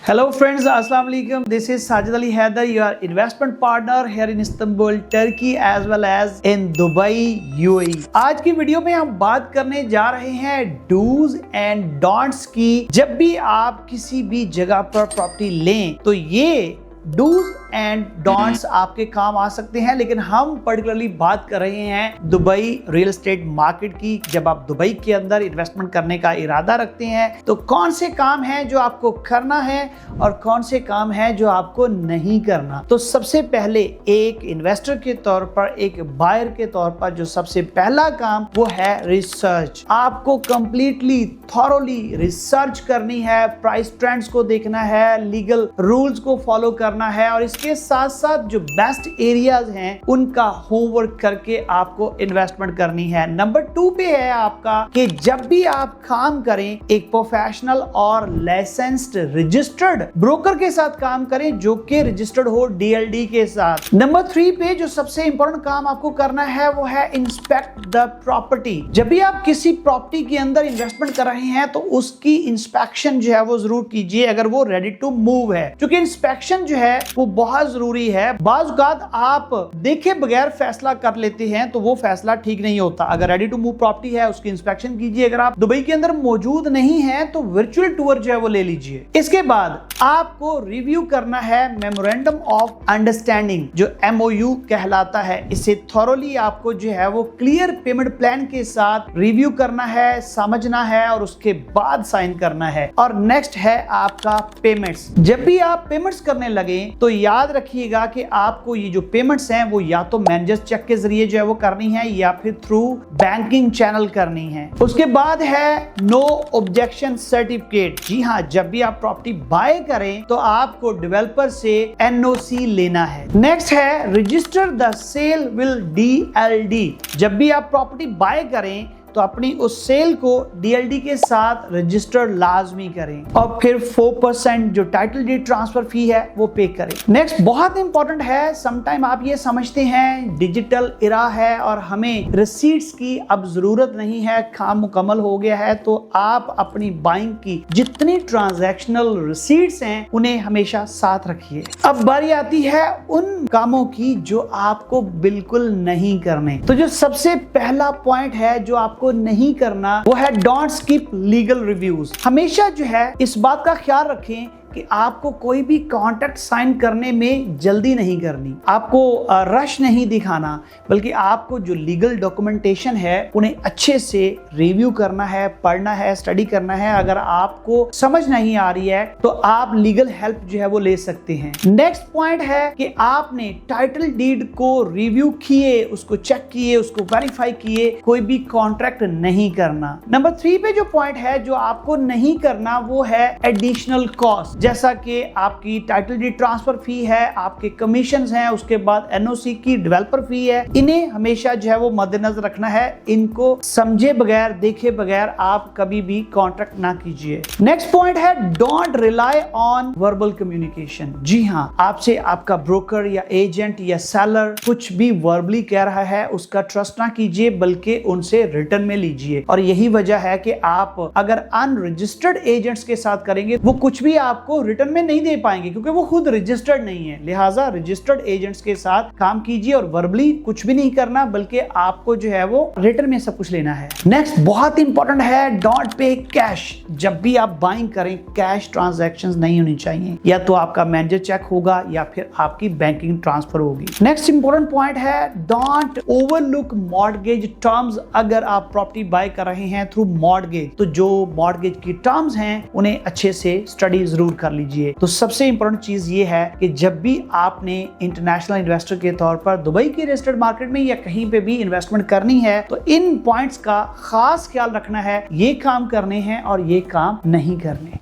Hello friends, Assalamu alaikum. This is Sajid Ali Haider, your investment partner here in Istanbul, Turkey as well as in Dubai, UAE. आज की video में हम बात करने जा रहे हैं डूज एंड डोंट्स की। जब भी आप किसी भी जगह पर प्रॉपर्टी लें तो ये डूज एंड डोंट्स आपके काम आ सकते हैं, लेकिन हम पर्टिकुलरली बात कर रहे हैं दुबई रियल एस्टेट मार्केट की। जब आप दुबई के अंदर इन्वेस्टमेंट करने का इरादा रखते हैं तो कौन से काम हैं जो आपको करना है और कौन से काम हैं जो आपको नहीं करना। तो सबसे पहले एक इन्वेस्टर के तौर पर, एक बायर के तौर पर जो सबसे पहला काम वो है रिसर्च। आपको कंप्लीटली थॉरोली रिसर्च करनी है, प्राइस ट्रेंड्स को देखना है, लीगल रूल्स को फॉलो करना है और इसके साथ साथ जो बेस्ट एरियाज हैं उनका होमवर्क करके आपको इन्वेस्टमेंट करनी है। नंबर 2 पे है आपका कि जब भी आप काम करें एक प्रोफेशनल और लाइसेंस्ड रजिस्टर्ड ब्रोकर के साथ काम करें जो कि रजिस्टर्ड हो DLD के साथ। नंबर 3 पे जो सबसे इंपॉर्टेंट काम आपको करना है वो है इंस्पेक्ट द प्रॉपर्टी। जब भी आप किसी प्रॉपर्टी के अंदर इन्वेस्टमेंट कर रहे हैं तो उसकी इंस्पेक्शन जो है वो जरूर कीजिए अगर वो रेडी टू मूव है, क्योंकि इंस्पेक्शन जो है वो बहुत जरूरी है। बाज़ औक़ात आप देखे बगैर फैसला कर लेते हैं तो वो फैसला ठीक नहीं होता। अगर रेडी टू मूव प्रॉपर्टी है उसकी इंस्पेक्शन कीजिए। अगर आप दुबई के अंदर मौजूद नहीं है तो वर्चुअल टूर जो है वो ले लीजिए। इसके बाद आपको रिव्यू करना है मेमोरेंडम ऑफ अंडरस्टैंडिंग जो MOU कहलाता है। इसे थॉरोली आपको जो है वो क्लियर पेमेंट प्लान के साथ रिव्यू करना है, समझना है और उसके बाद साइन करना है। और नेक्स्ट है आपका पेमेंट्स। जब भी आप पेमेंट्स करने लगे तो याद रखिएगा कि आपको ये जो पेमेंट्स हैं वो या तो मैनेजर चेक के जरिए जो है वो करनी है या फिर थ्रू बैंकिंग चैनल करनी है। उसके बाद है नो ऑब्जेक्शन सर्टिफिकेट। जी हाँ, जब भी आप प्रॉपर्टी बाय करें तो आपको डेवलपर से NOC लेना है। नेक्स्ट है register the cell will DLD। जब भी आप प्रॉपर्टी बाय करें तो अपनी उस सेल को DLD के साथ रजिस्टर्ड लाजमी करें और फिर 4% जो टाइटल डीड ट्रांसफर फी है वो पे करें। नेक्स्ट बहुत इंपॉर्टेंट है, समटाइम आप ये समझते हैं डिजिटल इरा है और हमें रिसीट्स की अब जरूरत नहीं है, काम मुकम्मल हो गया है, तो आप अपनी बाइंग की जितनी ट्रांजैक्शनल रिसीट्स हैं उन्हें हमेशा साथ रखिए। अब बारी आती है उन कामों की जो आपको बिल्कुल नहीं करने। तो जो सबसे पहला पॉइंट है जो आपको नहीं करना वो है डोंट स्किप लीगल रिव्यूज। हमेशा जो है इस बात का ख्याल रखें कि आपको कोई भी कॉन्ट्रैक्ट साइन करने में जल्दी नहीं करनी, आपको रश नहीं दिखाना, बल्कि आपको जो लीगल डॉक्यूमेंटेशन है उन्हें अच्छे से रिव्यू करना है, पढ़ना है, स्टडी करना है। अगर आपको समझ नहीं आ रही है तो आप लीगल हेल्प जो है वो ले सकते हैं। नेक्स्ट पॉइंट है कि आपने टाइटल डीड को रिव्यू किए, उसको चेक किए, उसको वेरीफाई किए, कोई भी कॉन्ट्रैक्ट नहीं करना। नंबर 3 पे जो पॉइंट है जो आपको नहीं करना वो है एडिशनल कॉस्ट, जैसा कि आपकी टाइटल डीड ट्रांसफर फी है, आपके कमीशंस हैं, उसके बाद NOC की डेवलपर फी है। इन्हें हमेशा जो है वो मद्देनजर रखना है। इनको समझे बगैर, देखे बगैर आप कभी भी कॉन्ट्रैक्ट ना कीजिए। नेक्स्ट पॉइंट है don't rely on verbal communication. जी हाँ, आपसे आपका ब्रोकर या एजेंट या सेलर कुछ भी वर्बली कह रहा है उसका ट्रस्ट ना कीजिए, बल्कि उनसे रिटर्न में लीजिए। और यही वजह है कि आप अगर अनरजिस्टर्ड एजेंट्स के साथ करेंगे वो कुछ भी आपको रिटर्न में नहीं दे पाएंगे, क्योंकि वो खुद रजिस्टर्ड नहीं है। लिहाजा रजिस्टर्ड एजेंट्स के साथ काम कीजिए और वर्बली कुछ भी नहीं करना, बल्कि आपको जो है वो रिटर्न में सब कुछ लेना है। नेक्स्ट बहुत इंपॉर्टेंट है डोंट पे कैश। जब भी आप बाइंग करें कैश ट्रांजैक्शंस नहीं होनी चाहिए, या तो आपका मैनेजर चेक होगा या फिर आपकी बैंकिंग ट्रांसफर होगी। नेक्स्ट इंपॉर्टेंट पॉइंट है डोंट ओवरलुक मॉर्गेज टर्म्स। अगर आप प्रॉपर्टी बाय कर रहे हैं थ्रू मॉर्गेज तो जो मॉर्गेज की टर्म्स हैं उन्हें अच्छे से स्टडी जरूर कर लीजिए। तो सबसे इंपॉर्टेंट चीज ये है कि जब भी आपने इंटरनेशनल इन्वेस्टर के तौर पर दुबई की रियल एस्टेट मार्केट में या कहीं पे भी इन्वेस्टमेंट करनी है तो इन पॉइंट्स का खास ख्याल रखना है। ये काम करने हैं और ये काम नहीं करने।